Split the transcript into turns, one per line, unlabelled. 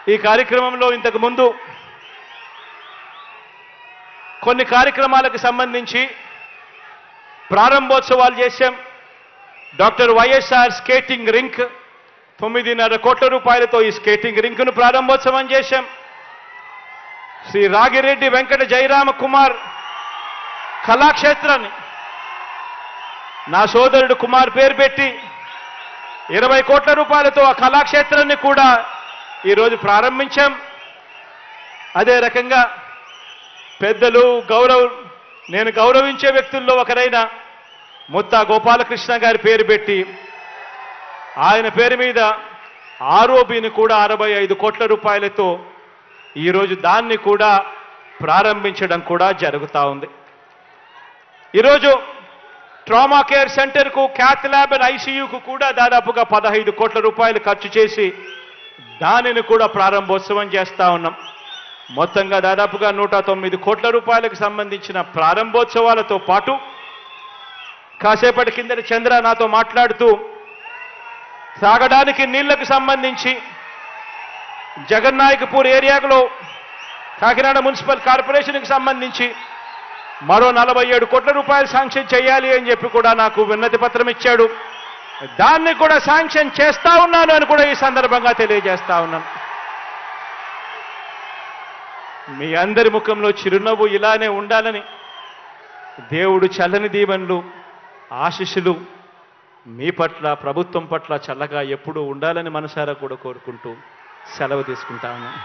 ఈ కార్యక్రమంలో ఇంతకు ముందు కొన్ని కార్యక్రమాలకు సంబంధించి ప్రారంభోత్సవాలు చేశాం. డాక్టర్ వైఎస్ఆర్ స్కేటింగ్ రింక్ 9.5 కోట్ల రూపాయలతో ఈ స్కేటింగ్ రింక్ను ప్రారంభోత్సవం చేశాం. శ్రీ రాగిరెడ్డి వెంకట జయరామ కుమార్ కళాక్షేత్రాన్ని నా సోదరుడు కుమార్ పేరు పెట్టి 20 కోట్ల రూపాయలతో ఆ కళాక్షేత్రాన్ని కూడా ఈరోజు ప్రారంభించాం. అదే రకంగా పెద్దలు నేను గౌరవించే వ్యక్తుల్లో ఒకరైన ముత్తా గోపాలకృష్ణ గారి పేరు పెట్టి ఆయన పేరు మీద ఆర్ఓబిని కూడా 65 కోట్ల రూపాయలతో ఈరోజు దాన్ని కూడా ప్రారంభించడం కూడా జరుగుతూ ఉంది. ఈరోజు ట్రామా కేర్ సెంటర్కు, క్యాత్ ల్యాబ్ అండ్ ఐసీయూకు కూడా దాదాపుగా 15 కోట్ల రూపాయలు ఖర్చు చేసి దానిని కూడా ప్రారంభోత్సవం చేస్తూ ఉన్నాం. మొత్తంగా దాదాపుగా 109 కోట్ల రూపాయలకు సంబంధించిన ప్రారంభోత్సవాలతో పాటు కాసేపటి కిందటి చంద్ర నాతో మాట్లాడుతూ తాగడానికి నీళ్లకు సంబంధించి జగన్నాయకపూర్ ఏరియాలో కాకినాడ మున్సిపల్ కార్పొరేషన్కి సంబంధించి మరో 47 కోట్ల రూపాయలు శాంక్షన్ చేయాలి అని చెప్పి కూడా నాకు విన్నతి పత్రం ఇచ్చాడు. దాన్ని కూడా శాంక్షన్ చేస్తా ఉన్నాను అని కూడా ఈ సందర్భంగా తెలియజేస్తా ఉన్నాను. మీ అందరి ముఖంలో చిరునవ్వు ఇలానే ఉండాలని దేవుడు చల్లని దీవెనలు, ఆశీస్సులు మీ పట్ల, ప్రభుత్వం పట్ల చల్లగా ఎప్పుడూ ఉండాలని మనసారా కూడా కోరుకుంటూ సెలవు తీసుకుంటా ఉన్నాను.